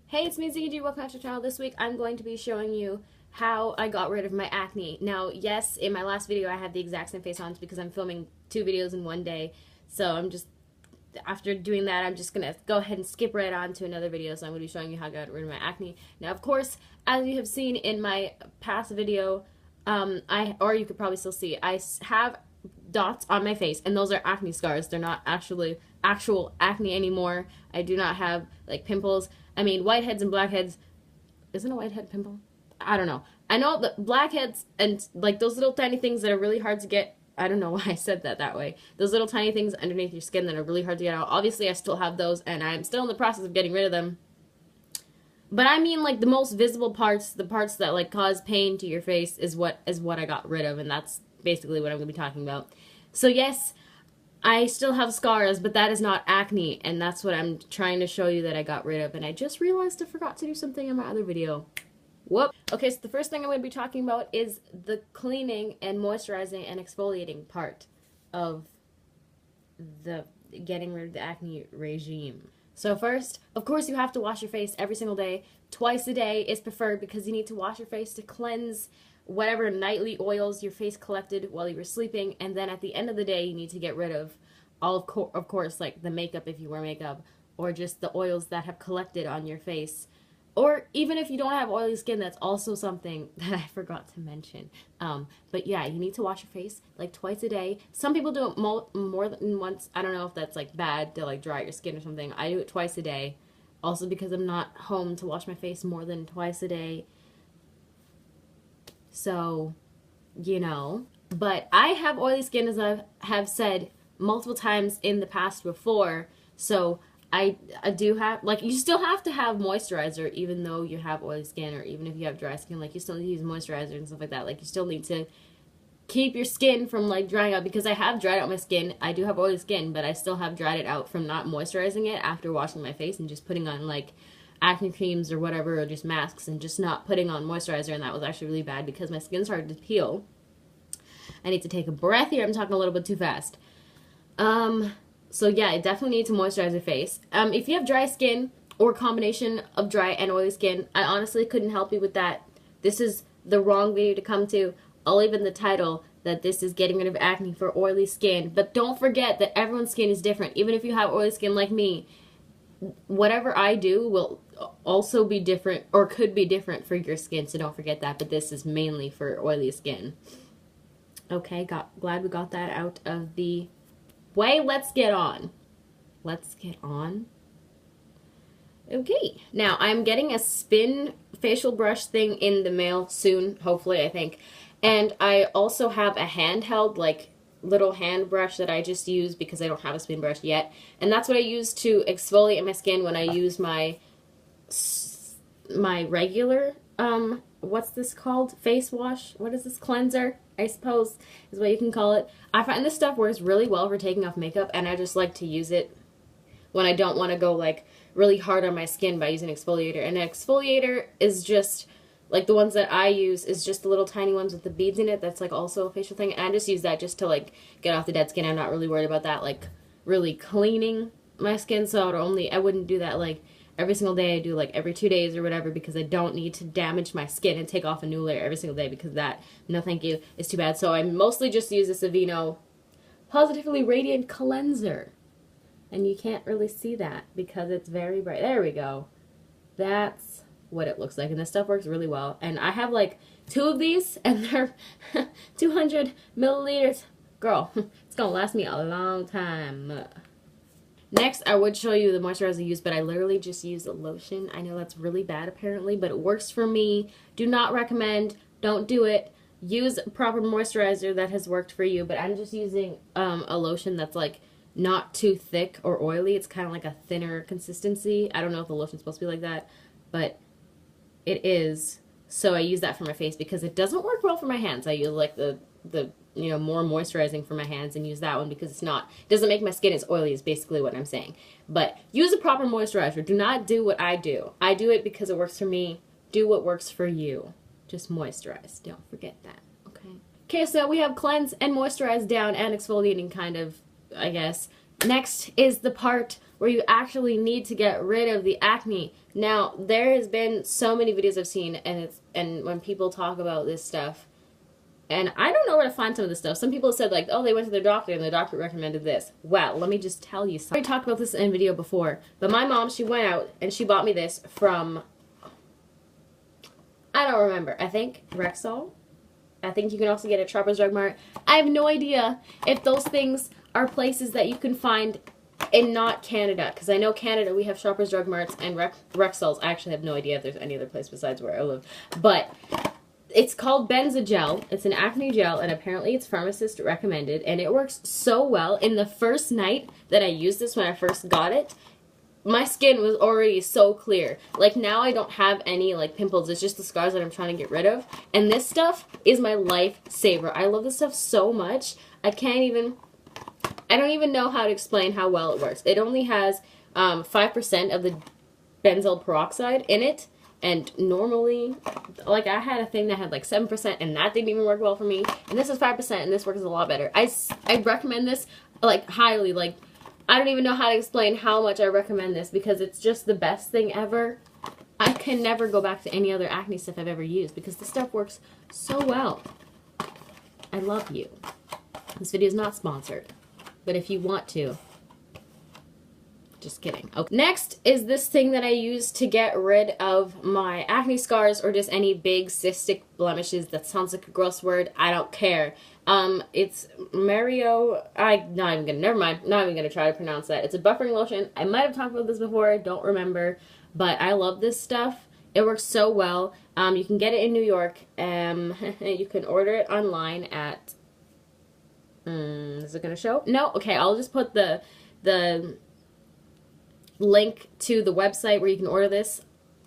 Hey, it's me, Zingy G. Welcome back to the channel. This week, I'm going to be showing you how I got rid of my acne. Now, yes, in my last video, I had the exact same face on because I'm filming 2 videos in one day. So after doing that, I'm just going to go ahead and skip right on to another video. So I'm going to be showing you how I got rid of my acne. Now, of course, as you have seen in my past video, or you could probably still see, I have dots on my face, and those are acne scars. They're not actual acne anymore. I do not have like pimples. I mean, whiteheads and blackheads. Isn't a whitehead pimple? I don't know. I know that blackheads and like those little tiny things that are really hard to get. I don't know why I said that way. Those little tiny things underneath your skin that are really hard to get out. Obviously, I still have those, and I'm still in the process of getting rid of them. But I mean, like, the most visible parts, the parts that like cause pain to your face, is what I got rid of, and that's basically what I'm going to be talking about. So yes, I still have scars, but that is not acne, and that's what I'm trying to show you that I got rid of. And I just realized I forgot to do something in my other video. Whoop. Okay, so the first thing I'm going to be talking about is the cleaning and moisturizing and exfoliating part of the getting rid of the acne regime. So first, of course, you have to wash your face every single day. Twice a day is preferred because you need to wash your face to cleanse whatever nightly oils your face collected while you were sleeping, and then at the end of the day, you need to get rid of all of course, like the makeup if you wear makeup, or just the oils that have collected on your face. Or even if you don't have oily skin, that's also something that I forgot to mention. But yeah, you need to wash your face like twice a day. Some people do it more than once. I don't know if that's like bad to like dry your skin or something. I do it twice a day. Also because I'm not home to wash my face more than twice a day. So, you know. But I have oily skin, as I have said multiple times in the past before. So I do have, like, you still have to have moisturizer even though you have oily skin, or even if you have dry skin. Like, you still need to use moisturizer and stuff like that. Like, you still need to keep your skin from, like, drying out, because I have dried out my skin. I do have oily skin, but I still have dried it out from not moisturizing it after washing my face and just putting on, like, acne creams or whatever, or just masks, and just not putting on moisturizer. And that was actually really bad because my skin started to peel. I need to take a breath here. I'm talking a little bit too fast. So yeah, I definitely need to moisturize your face. If you have dry skin or combination of dry and oily skin, I honestly couldn't help you with that. This is the wrong video to come to. I'll leave in the title that this is getting rid of acne for oily skin. But don't forget that everyone's skin is different. Even if you have oily skin like me, whatever I do will also be different, or could be different for your skin. So don't forget that. But this is mainly for oily skin. Okay, glad we got that out of the way. Let's get on. Okay, now I'm getting a spin facial brush thing in the mail soon, hopefully, I think. And I also have a handheld, like, little hand brush that I just use because I don't have a spin brush yet. And that's what I use to exfoliate my skin when I use my regular, what's this called? Face wash? What is this? Cleanser, I suppose, is what you can call it. I find this stuff works really well for taking off makeup, and I just like to use it when I don't want to go, like, really hard on my skin by using exfoliator. And an exfoliator is just, like, the ones that I use is just the little tiny ones with the beads in it. That's, like, also a facial thing. And I just use that just to, like, get off the dead skin. I'm not really worried about that, like, really cleaning my skin. So I wouldn't do that, like, every single day. I do, like, every 2 days or whatever, because I don't need to damage my skin and take off a new layer every single day, because that, no thank you, is too bad. So I mostly just use this Aveeno Positively Radiant Cleanser. And you can't really see that because it's very bright. There we go. That's what it looks like. And this stuff works really well. And I have, like, 2 of these, and they're 200 milliliters. Girl, it's gonna last me a long time. Next, I would show you the moisturizer I use, but I literally just use a lotion. I know that's really bad apparently, but it works for me. Do not recommend. Don't do it. Use a proper moisturizer that has worked for you, but I'm just using a lotion that's, like, not too thick or oily. It's kind of like a thinner consistency. I don't know if the lotion's supposed to be like that, but it is. So I use that for my face because it doesn't work well for my hands. I use, like, the you know, more moisturizing for my hands, and use that one because it doesn't make my skin as oily, is basically what I'm saying. But use a proper moisturizer. Do not do what I do. I do it because it works for me. Do what works for you. Just moisturize. Don't forget that, okay? Okay, so we have cleanse and moisturize down and exfoliating, kind of, I guess. Next is the part where you actually need to get rid of the acne. Now, there has been so many videos I've seen, and when people talk about this stuff, and I don't know where to find some of this stuff. Some people said, like, oh, they went to their doctor and the doctor recommended this. Well, let me just tell you something. I talked about this in a video before, but my mom, she went out and she bought me this from, I don't remember, I think Rexall. I think you can also get it at Shoppers Drug Mart. I have no idea if those things are places that you can find in not Canada, because I know Canada we have Shoppers Drug Marts and Rexalls. I actually have no idea if there's any other place besides where I live, but it's called Benzogel. It's an acne gel, and apparently it's pharmacist recommended, and it works so well. In the first night that I used this, when I first got it, my skin was already so clear. Like, now I don't have any, like, pimples. It's just the scars that I'm trying to get rid of. And this stuff is my lifesaver. I love this stuff so much. I don't even know how to explain how well it works. It only has 5% of the benzoyl peroxide in it. And normally, like, I had a thing that had like 7%, and that didn't even work well for me. And this is 5%, and this works a lot better. I recommend this, like, highly. Like, I don't even know how to explain how much I recommend this, because it's just the best thing ever. I can never go back to any other acne stuff I've ever used, because this stuff works so well. I love you. This video is not sponsored, but if you want to, just kidding. Okay. Next is this thing that I use to get rid of my acne scars or just any big cystic blemishes. That sounds like a gross word. I don't care. It's Mario, never mind, not even gonna try to pronounce that. It's a buffering lotion. I might have talked about this before, I don't remember, but I love this stuff. It works so well. You can get it in New York. You can order it online at, is it gonna show? No? Okay, I'll just put the link to the website where you can order this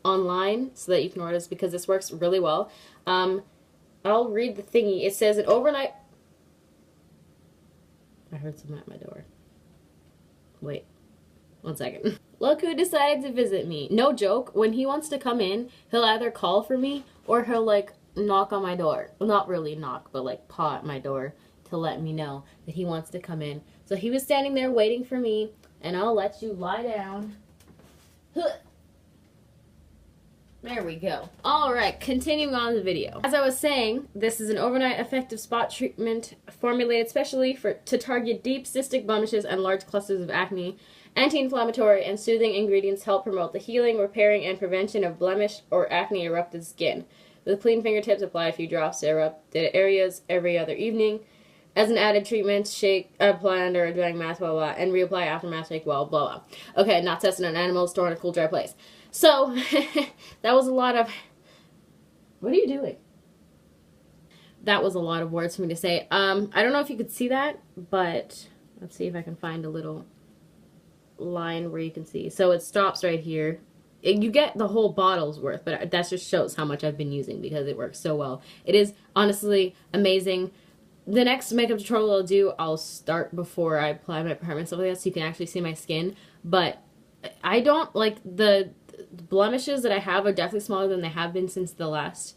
online so that you can order this, because this works really well. I'll read the thingy. It says an overnight... I heard someone at my door. Wait. 1 second. Look who decided to visit me. No joke. When he wants to come in, he'll either call for me or he'll, like, knock on my door. Well, not really knock, but, like, paw at my door to let me know that he wants to come in. So he was standing there waiting for me, and I'll let you lie down. There we go. Alright, continuing on the video. As I was saying, this is an overnight effective spot treatment formulated specially to target deep cystic blemishes and large clusters of acne. Anti-inflammatory and soothing ingredients help promote the healing, repairing, and prevention of blemish or acne-erupted skin. With clean fingertips, apply a few drops to erupted areas every other evening. As an added treatment, shake, apply under a drying mask, blah, blah, and reapply after mask, shake, blah, blah, blah. Okay, not tested on animals, store in a cool, dry place. So, that was a lot of... What are you doing? That was a lot of words for me to say. I don't know if you could see that, but let's see if I can find a little line where you can see. So it stops right here. You get the whole bottle's worth, but that just shows how much I've been using because it works so well. It is honestly amazing. The next makeup tutorial I'll do, I'll start before I apply my primer and stuff like that so you can actually see my skin. But I don't, like, the blemishes that I have are definitely smaller than they have been since the last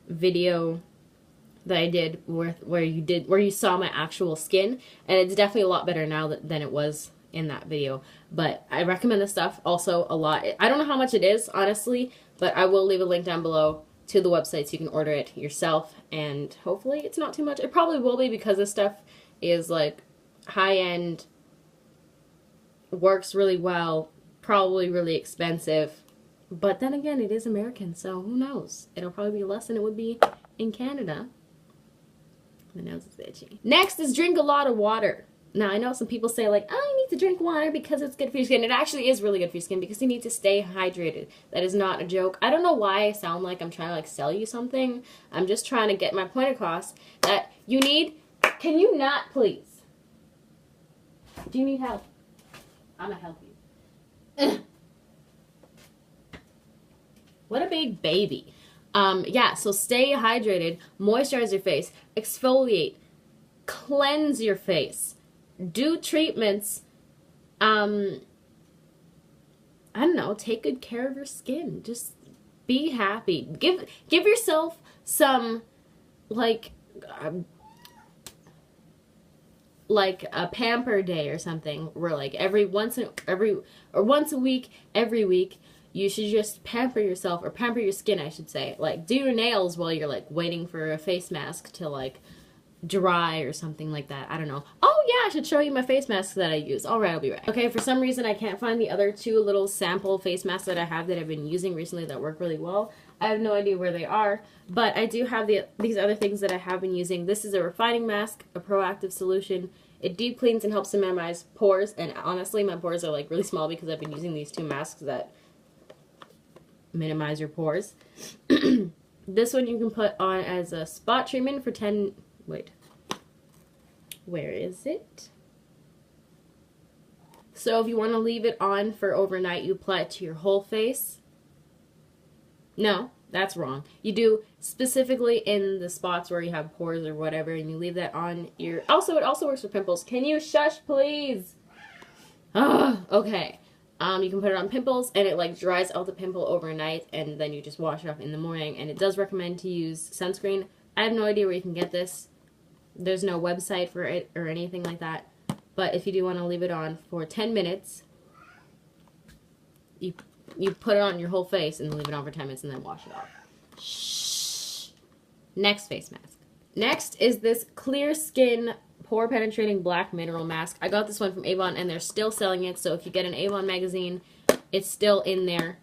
video that I did where you saw my actual skin, and it's definitely a lot better now than it was in that video. But I recommend this stuff also a lot. I don't know how much it is, honestly, but I will leave a link down below to the website so you can order it yourself, and hopefully it's not too much. It probably will be because this stuff is like high-end, works really well, probably really expensive, but then again, it is American, so who knows? It'll probably be less than it would be in Canada. My nose is itchy. Next is drink a lot of water. Now, I know some people say, like, oh, you need to drink water because it's good for your skin. It actually is really good for your skin because you need to stay hydrated. That is not a joke. I don't know why I sound like I'm trying to, like, sell you something. I'm just trying to get my point across that you need... Can you not, please? Do you need help? I'm gonna help you. What a big baby. Yeah, so stay hydrated, moisturize your face, exfoliate, cleanse your face, do treatments, I don't know, take good care of your skin. Just be happy. Give yourself some, like, like a pamper day or something, where like once a week, every week, you should just pamper yourself, or pamper your skin, I should say. Like, do your nails while you're like waiting for a face mask to like dry or something like that. I don't know. Oh yeah, I should show you my face masks that I use. Alright, I'll be right. Okay, for some reason I can't find the other two little sample face masks that I have that I've been using recently that work really well. I have no idea where they are, but I do have these other things that I have been using. This is a refining mask, a proactive solution. It deep cleans and helps to minimize pores, and honestly my pores are like really small because I've been using these two masks that minimize your pores. This one you can put on as a spot treatment for 10... Wait. Where is it? So if you want to leave it on for overnight, you apply it to your whole face. No, that's wrong. You do specifically in the spots where you have pores or whatever, and you leave that on your... Also, it also works for pimples. Can you shush, please? Okay. You can put it on pimples, and it like dries out the pimple overnight, and then you just wash it off in the morning. And it does recommend to use sunscreen. I have no idea where you can get this. There's no website for it or anything like that. But if you do want to leave it on for 10 minutes, you put it on your whole face and leave it on for 10 minutes and then wash it off. Shh. Next face mask. Next is this Clear Skin Pore Penetrating Black Mineral Mask. I got this one from Avon and they're still selling it. So if you get an Avon magazine, it's still in there.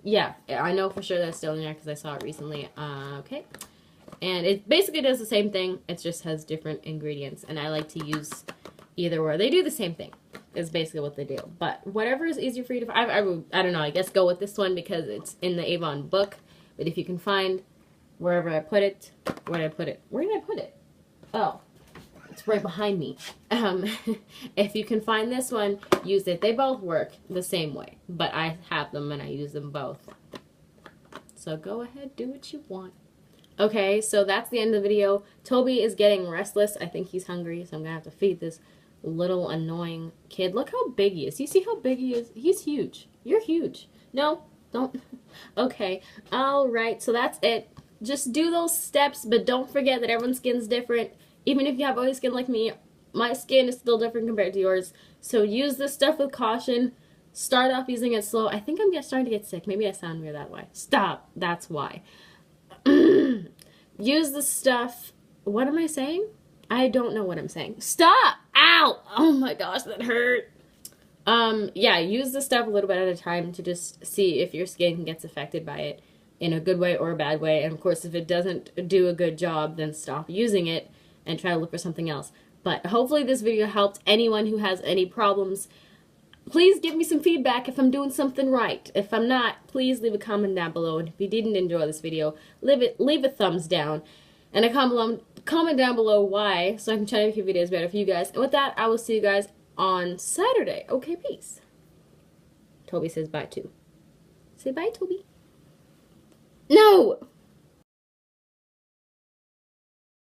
Yeah, I know for sure that's still in there because I saw it recently. Okay. And it basically does the same thing. It just has different ingredients. And I like to use either or. They do the same thing. Is basically what they do. But whatever is easier for you to find. I don't know. I guess go with this one because it's in the Avon book. But if you can find wherever I put it. Where did I put it? Where did I put it? Oh. It's right behind me. If you can find this one, use it. They both work the same way. But I have them and I use them both. So go ahead. Do what you want. Okay, so that's the end of the video. Toby is getting restless. I think he's hungry, so I'm going to have to feed this little annoying kid. Look how big he is. You see how big he is? He's huge. You're huge. No, don't. Okay, alright, so that's it. Just do those steps, but don't forget that everyone's skin's different. Even if you have oily skin like me, my skin is still different compared to yours. So use this stuff with caution. Start off using it slow. I think I'm starting to get sick. Maybe I sound weird that way. Stop. That's why. Use the stuff. What am I saying? I don't know what I'm saying. Stop! Ow! Oh my gosh, that hurt. Yeah, use the stuff a little bit at a time to just see if your skin gets affected by it in a good way or a bad way. And of course, if it doesn't do a good job, then stop using it and try to look for something else. But hopefully this video helped anyone who has any problems. Please give me some feedback if I'm doing something right. If I'm not, please leave a comment down below. And if you didn't enjoy this video, leave a thumbs down. And a comment down below why, so I can try to make videos better for you guys. And with that, I will see you guys on Saturday. Okay, peace. Toby says bye too. Say bye, Toby. No!